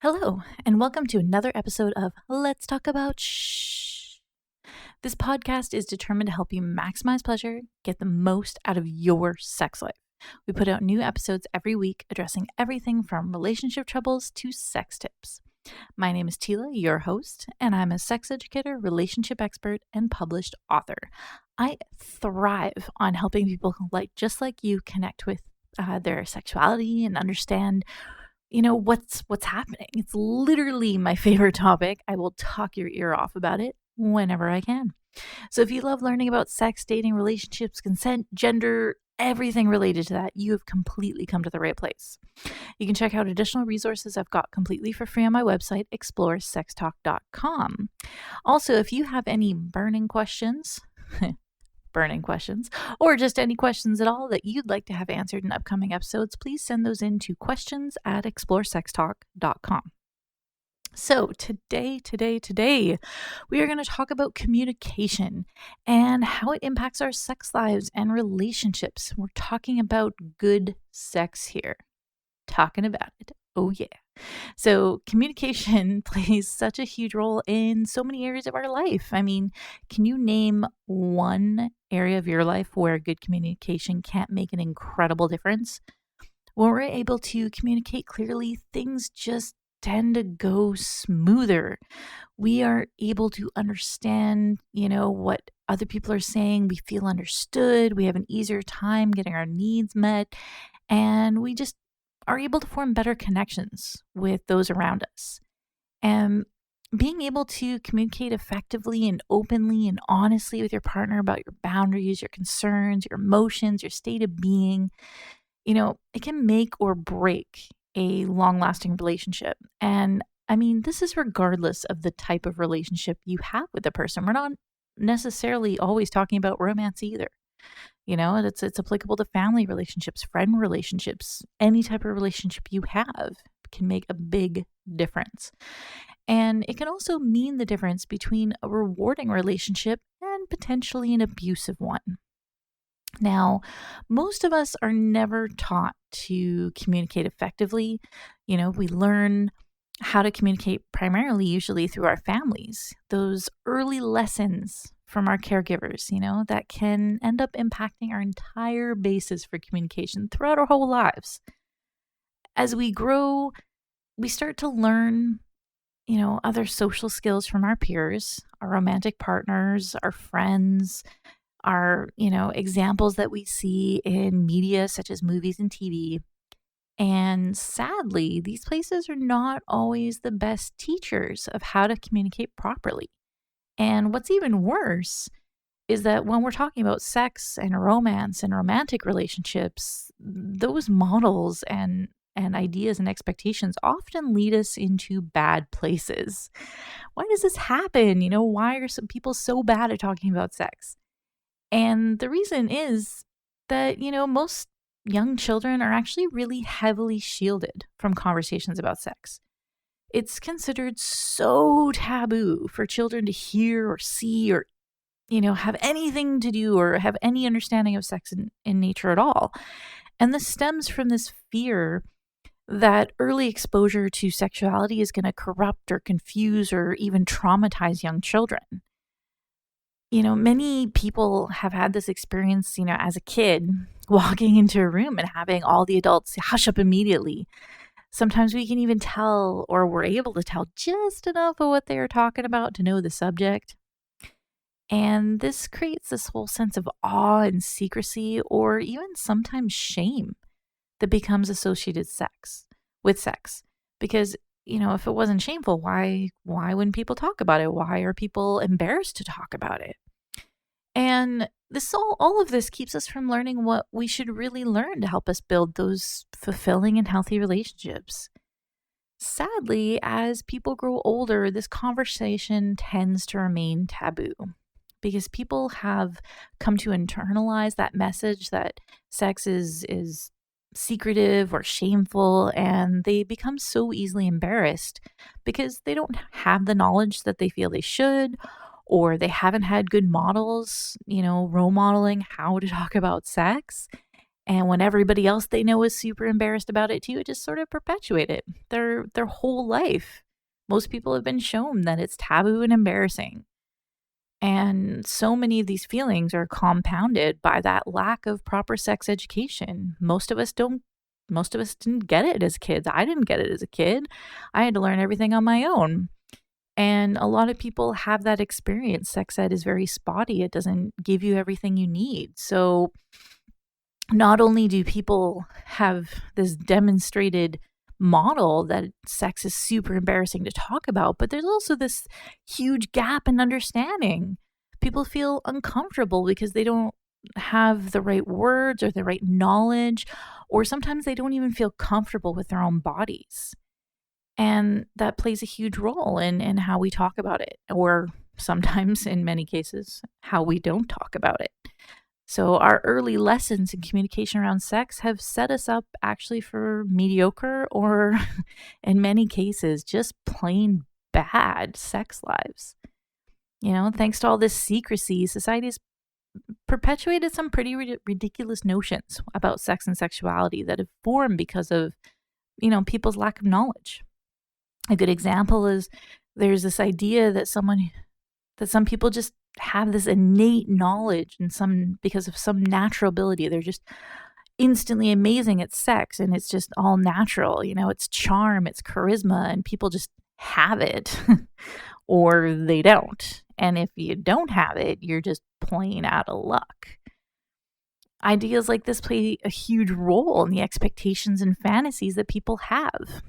Hello, and welcome to another episode of Let's Talk About Shh. This podcast is determined to help you maximize pleasure, get the most out of your sex life. We put out new episodes every week addressing everything from relationship troubles to sex tips. My name is Tila, your host, and I'm a sex educator, relationship expert, and published author. I thrive on helping people just like you connect with their sexuality and understand what's happening. It's literally my favorite topic. I will talk your ear off about it whenever I can. So if you love learning about sex, dating, relationships, consent, gender, everything related to that, you have completely come to the right place. You can check out additional resources I've got completely for free on my website, exploresextalk.com. Also, if you have any burning questions, or just any questions at all that you'd like to have answered in upcoming episodes, please send those in to questions@exploresextalk.com. So today, we are going to talk about communication and how it impacts our sex lives and relationships. We're talking about good sex here. Talking about it. Oh, yeah. So communication plays such a huge role in so many areas of our life. I mean, can you name one area of your life where good communication can't make an incredible difference? When we're able to communicate clearly, things just tend to go smoother. We are able to understand, what other people are saying. We feel understood. We have an easier time getting our needs met. And we just are able to form better connections with those around us. And being able to communicate effectively and openly and honestly with your partner about your boundaries, your concerns, your emotions, your state of being, it can make or break a long-lasting relationship. And I mean, this is regardless of the type of relationship you have with the person. We're not necessarily always talking about romance either. It's applicable to family relationships, friend relationships, any type of relationship you have can make a big difference. And it can also mean the difference between a rewarding relationship and potentially an abusive one. Now, most of us are never taught to communicate effectively. We learn how to communicate primarily usually through our families. Those early lessons from our caregivers, that can end up impacting our entire basis for communication throughout our whole lives. As we grow, we start to learn, other social skills from our peers, our romantic partners, our friends, our, examples that we see in media such as movies and TV. And sadly, these places are not always the best teachers of how to communicate properly. And what's even worse is that when we're talking about sex and romance and romantic relationships, those models and ideas and expectations often lead us into bad places. Why does this happen? Why are some people so bad at talking about sex? And the reason is that, most young children are actually really heavily shielded from conversations about sex. It's considered so taboo for children to hear or see or, have anything to do or have any understanding of sex in nature at all. And this stems from this fear that early exposure to sexuality is going to corrupt or confuse or even traumatize young children. Many people have had this experience, as a kid, walking into a room and having all the adults hush up immediately. Sometimes we can even tell, or we're able to tell just enough of what they are talking about to know the subject. And this creates this whole sense of awe and secrecy, or even sometimes shame that becomes associated with sex. Because, if it wasn't shameful, why wouldn't people talk about it? Why are people embarrassed to talk about it? And all of this keeps us from learning what we should really learn to help us build those fulfilling and healthy relationships. Sadly, as people grow older, this conversation tends to remain taboo because people have come to internalize that message that sex is secretive or shameful, and they become so easily embarrassed because they don't have the knowledge that they feel they should, or they haven't had good models, role modeling how to talk about sex. And when everybody else they know is super embarrassed about it too, it just sort of perpetuate it. Their whole life. Most people have been shown that it's taboo and embarrassing. And so many of these feelings are compounded by that lack of proper sex education. Most of us didn't get it as kids. I didn't get it as a kid. I had to learn everything on my own. And a lot of people have that experience. Sex ed is very spotty. It doesn't give you everything you need. So not only do people have this demonstrated model that sex is super embarrassing to talk about, but there's also this huge gap in understanding. People feel uncomfortable because they don't have the right words or the right knowledge, or sometimes they don't even feel comfortable with their own bodies. And that plays a huge role in how we talk about it, or sometimes, in many cases, how we don't talk about it. So, our early lessons in communication around sex have set us up actually for mediocre or, in many cases, just plain bad sex lives. Thanks to all this secrecy, society has perpetuated some pretty ridiculous notions about sex and sexuality that have formed because of, people's lack of knowledge. A good example is there's this idea that some people just have this innate knowledge and because of some natural ability. They're just instantly amazing at sex and it's just all natural. It's charm, it's charisma, and people just have it or they don't. And if you don't have it, you're just plain out of luck. Ideas like this play a huge role in the expectations and fantasies that people have.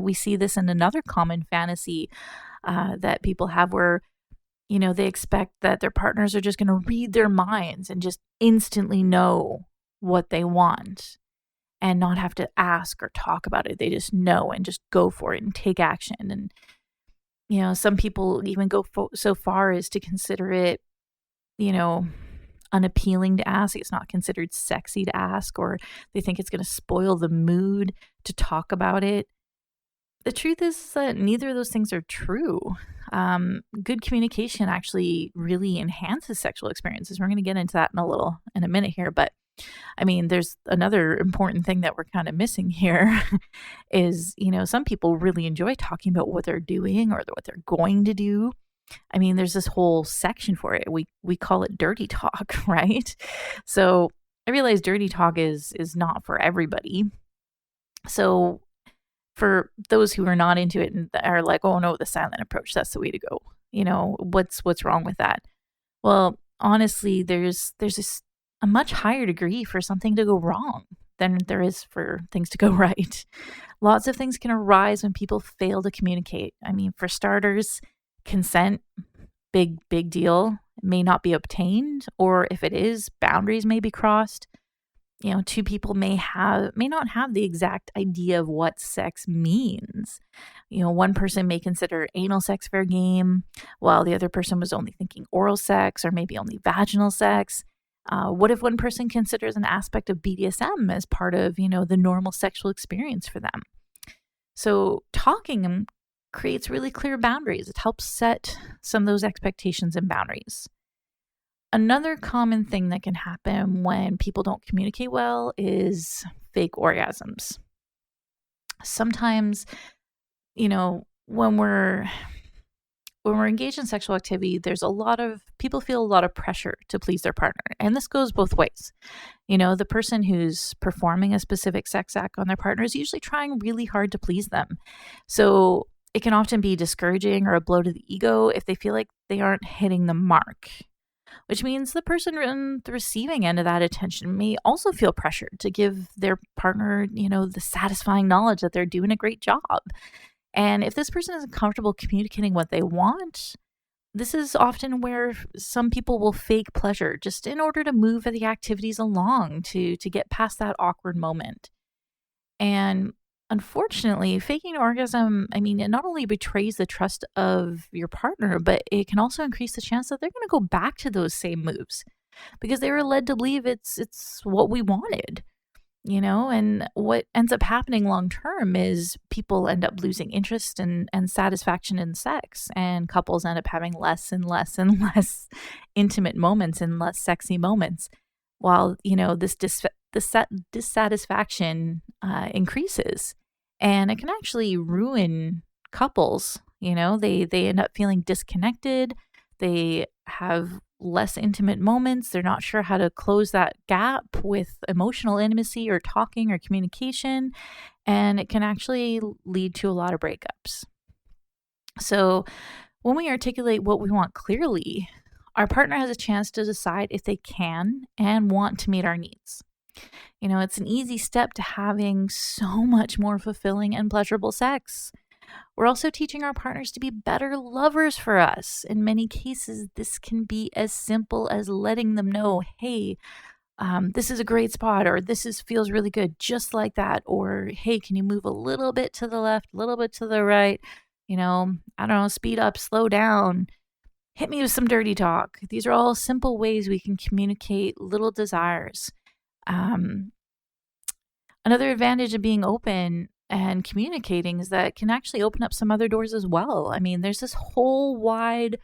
We see this in another common fantasy that people have where, they expect that their partners are just going to read their minds and just instantly know what they want and not have to ask or talk about it. They just know and just go for it and take action. And, some people even go so far as to consider it, unappealing to ask. It's not considered sexy to ask, or they think it's going to spoil the mood to talk about it. The truth is that neither of those things are true. Good communication actually really enhances sexual experiences. We're going to get into that in a minute here. But there's another important thing that we're kind of missing here is, some people really enjoy talking about what they're doing or what they're going to do. There's this whole section for it. We call it dirty talk, right? So I realize dirty talk is not for everybody. So for those who are not into it and are like, oh no, the silent approach, that's the way to go. What's wrong with that? Well, honestly, there's a much higher degree for something to go wrong than there is for things to go right. Lots of things can arise when people fail to communicate. For starters, consent, big deal, may not be obtained, or if it is, boundaries may be crossed. Two people may not have the exact idea of what sex means. One person may consider anal sex fair game, while the other person was only thinking oral sex or maybe only vaginal sex. What if one person considers an aspect of BDSM as part of, the normal sexual experience for them? So talking creates really clear boundaries. It helps set some of those expectations and boundaries. Another common thing that can happen when people don't communicate well is fake orgasms. Sometimes, when we're engaged in sexual activity, people feel a lot of pressure to please their partner. And this goes both ways. The person who's performing a specific sex act on their partner is usually trying really hard to please them. So it can often be discouraging or a blow to the ego if they feel like they aren't hitting the mark. Which means the person on the receiving end of that attention may also feel pressured to give their partner, the satisfying knowledge that they're doing a great job. And if this person isn't comfortable communicating what they want, this is often where some people will fake pleasure just in order to move the activities along to get past that awkward moment. And unfortunately, faking an orgasm, it not only betrays the trust of your partner, but it can also increase the chance that they're going to go back to those same moves because they were led to believe it's what we wanted, and what ends up happening long term is people end up losing interest and satisfaction in sex, and couples end up having less and less and less intimate moments and less sexy moments. While, this the dissatisfaction increases, and it can actually ruin couples. They end up feeling disconnected. They have less intimate moments. They're not sure how to close that gap with emotional intimacy or talking or communication, and it can actually lead to a lot of breakups. So, when we articulate what we want clearly, our partner has a chance to decide if they can and want to meet our needs. It's an easy step to having so much more fulfilling and pleasurable sex. We're also teaching our partners to be better lovers for us. In many cases, this can be as simple as letting them know, hey, this is a great spot, or feels really good, just like that. Or, hey, can you move a little bit to the left, a little bit to the right? I don't know, speed up, slow down, hit me with some dirty talk. These are all simple ways we can communicate little desires. Another advantage of being open and communicating is that it can actually open up some other doors as well. I mean, there's this whole wide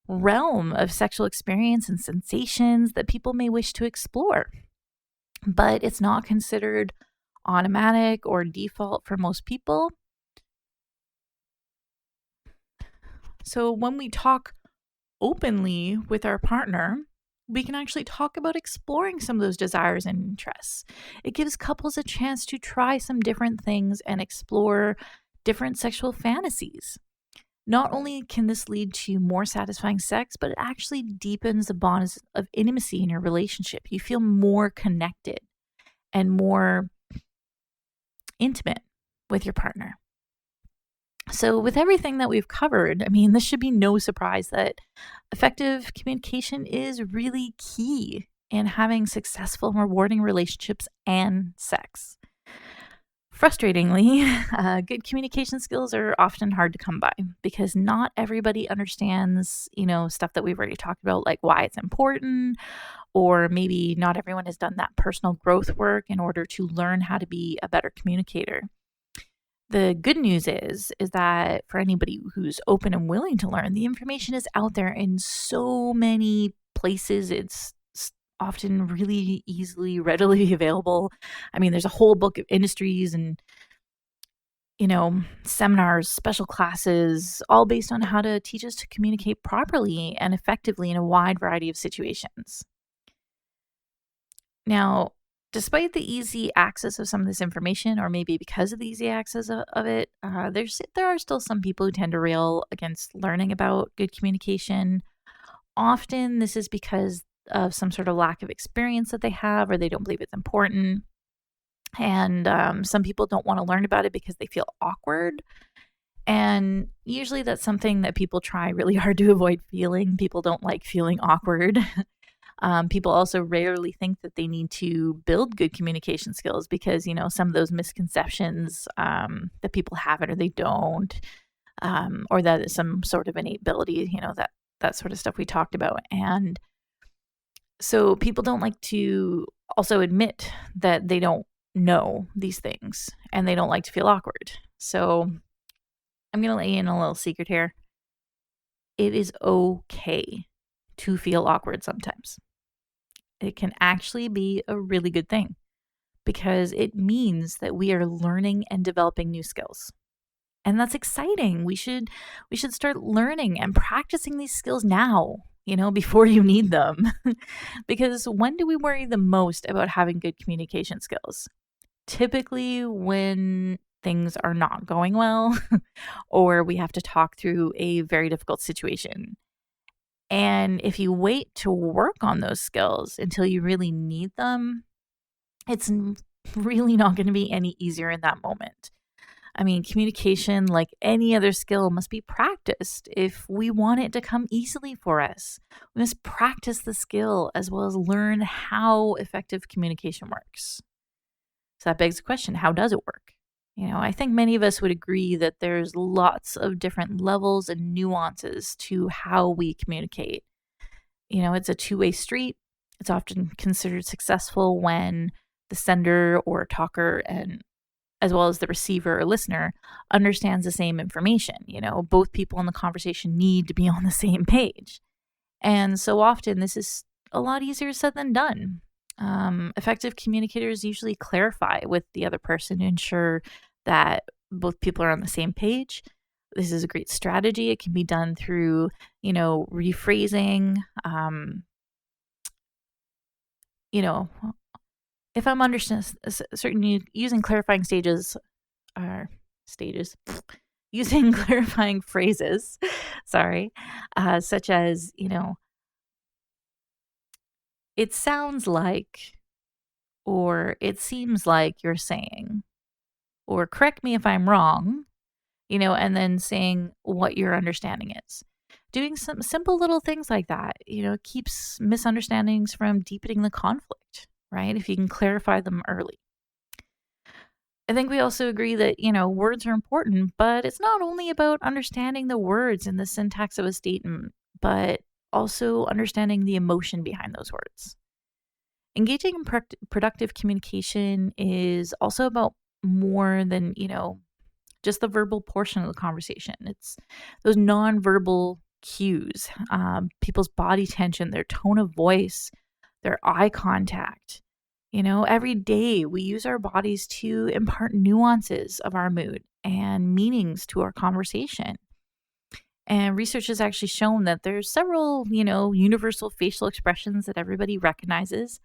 realm of sexual experience and sensations that people may wish to explore, but it's not considered automatic or default for most people. So when we talk openly with our partner, we can actually talk about exploring some of those desires and interests. It gives couples a chance to try some different things and explore different sexual fantasies. Not only can this lead to more satisfying sex, but it actually deepens the bonds of intimacy in your relationship. You feel more connected and more intimate with your partner. So, with everything that we've covered, I mean, this should be no surprise that effective communication is really key in having successful and rewarding relationships and sex. Frustratingly, good communication skills are often hard to come by because not everybody understands, stuff that we've already talked about, like why it's important, or maybe not everyone has done that personal growth work in order to learn how to be a better communicator. The good news is that for anybody who's open and willing to learn, the information is out there in so many places. It's often really easily, readily available. I mean, there's a whole book of industries and, seminars, special classes, all based on how to teach us to communicate properly and effectively in a wide variety of situations. Now, despite the easy access of some of this information, or maybe because of the easy access of it, there are still some people who tend to rail against learning about good communication. Often, this is because of some sort of lack of experience that they have, or they don't believe it's important. And some people don't want to learn about it because they feel awkward. And usually, that's something that people try really hard to avoid feeling. People don't like feeling awkward. People also rarely think that they need to build good communication skills because, some of those misconceptions that people have it or they don't, or that it's some sort of innate ability, that sort of stuff we talked about. And so people don't like to also admit that they don't know these things and they don't like to feel awkward. So I'm going to let you in a little secret here. It is okay to feel awkward sometimes. It can actually be a really good thing because it means that we are learning and developing new skills. And that's exciting. We should start learning and practicing these skills now, before you need them. Because when do we worry the most about having good communication skills? Typically when things are not going well or we have to talk through a very difficult situation. And if you wait to work on those skills until you really need them, it's really not going to be any easier in that moment. I mean, communication, like any other skill, must be practiced if we want it to come easily for us. We must practice the skill as well as learn how effective communication works. So that begs the question, how does it work? I think many of us would agree that there's lots of different levels and nuances to how we communicate. It's a two-way street. It's often considered successful when the sender or talker, and as well as the receiver or listener, understands the same information. Both people in the conversation need to be on the same page. And so often this is a lot easier said than done. Effective communicators usually clarify with the other person to ensure that both people are on the same page. This is a great strategy. It can be done through, rephrasing. You know, if I'm understanding certain using clarifying stages, using clarifying phrases, sorry, such as, it sounds like, or it seems like you're saying, or correct me if I'm wrong, and then saying what your understanding is. Doing some simple little things like that, keeps misunderstandings from deepening the conflict, right? If you can clarify them early. I think we also agree that, words are important, but it's not only about understanding the words and the syntax of a statement, but also understanding the emotion behind those words. Engaging in productive communication is also about more than, just the verbal portion of the conversation. It's those nonverbal cues, people's body tension, their tone of voice, their eye contact. Every day we use our bodies to impart nuances of our mood and meanings to our conversation. And research has actually shown that there's several, universal facial expressions that everybody recognizes.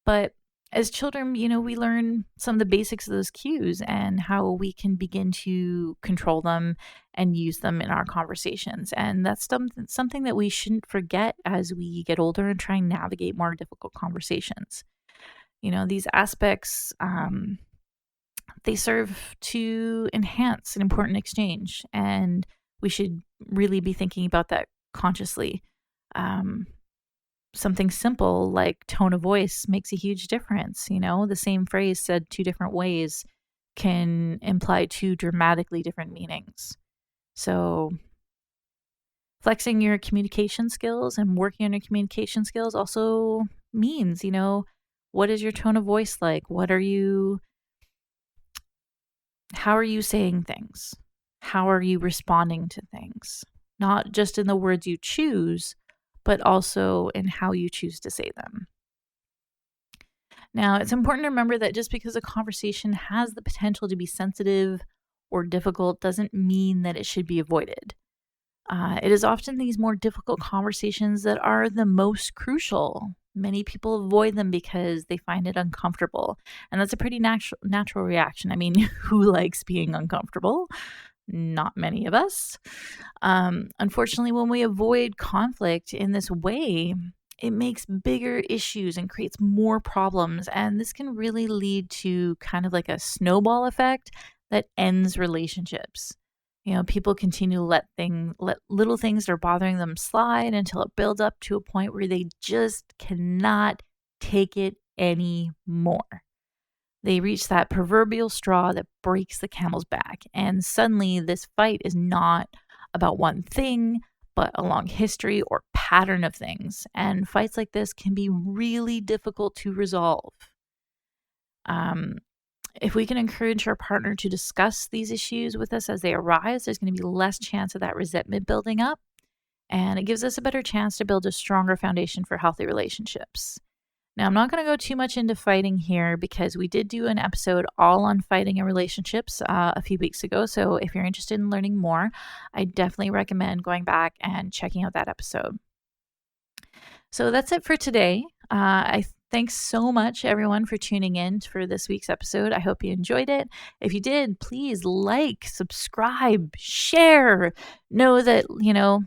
But as children, we learn some of the basics of those cues and how we can begin to control them and use them in our conversations. And that's something that we shouldn't forget as we get older and try and navigate more difficult conversations. These aspects, they serve to enhance an important exchange, and we should really be thinking about that consciously. Something simple like tone of voice makes a huge difference. The same phrase said two different ways can imply two dramatically different meanings. So flexing your communication skills and working on your communication skills also means, what is your tone of voice like? How are you saying things? How are you responding to things? Not just in the words you choose, but also in how you choose to say them. Now, it's important to remember that just because a conversation has the potential to be sensitive or difficult doesn't mean that it should be avoided. It is often these more difficult conversations that are the most crucial. Many people avoid them because they find it uncomfortable. And that's a pretty natural reaction. I mean, who likes being uncomfortable? Not many of us. Unfortunately, when we avoid conflict in this way, it makes bigger issues and creates more problems. And this can really lead to kind of like a snowball effect that ends relationships. People continue to let little things that are bothering them slide until it builds up to a point where they just cannot take it anymore. They reach that proverbial straw that breaks the camel's back. And suddenly, this fight is not about one thing, but a long history or pattern of things. And fights like this can be really difficult to resolve. If we can encourage our partner to discuss these issues with us as they arise, there's going to be less chance of that resentment building up. And it gives us a better chance to build a stronger foundation for healthy relationships. Now, I'm not going to go too much into fighting here because we did do an episode all on fighting in relationships a few weeks ago. So if you're interested in learning more, I definitely recommend going back and checking out that episode. So that's it for today. Thanks so much, everyone, for tuning in for this week's episode. I hope you enjoyed it. If you did, please like, subscribe, share. Know that,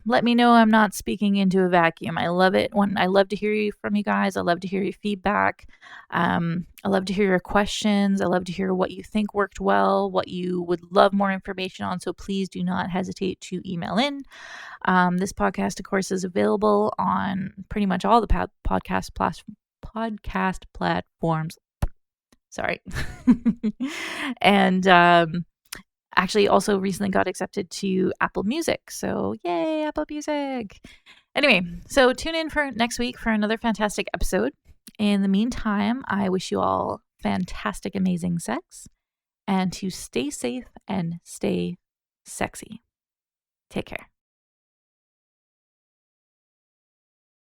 let me know I'm not speaking into a vacuum. I love it I love to hear from you guys. I love to hear your feedback. I love to hear your questions. I love to hear what you think worked well, what you would love more information on. So please do not hesitate to email in. This podcast, of course, is available on pretty much all the podcast platforms. Sorry. And actually also recently got accepted to Apple Music. So yay, Apple Music. Anyway, so tune in for next week for another fantastic episode. In the meantime, I wish you all fantastic, amazing sex and to stay safe and stay sexy. Take care.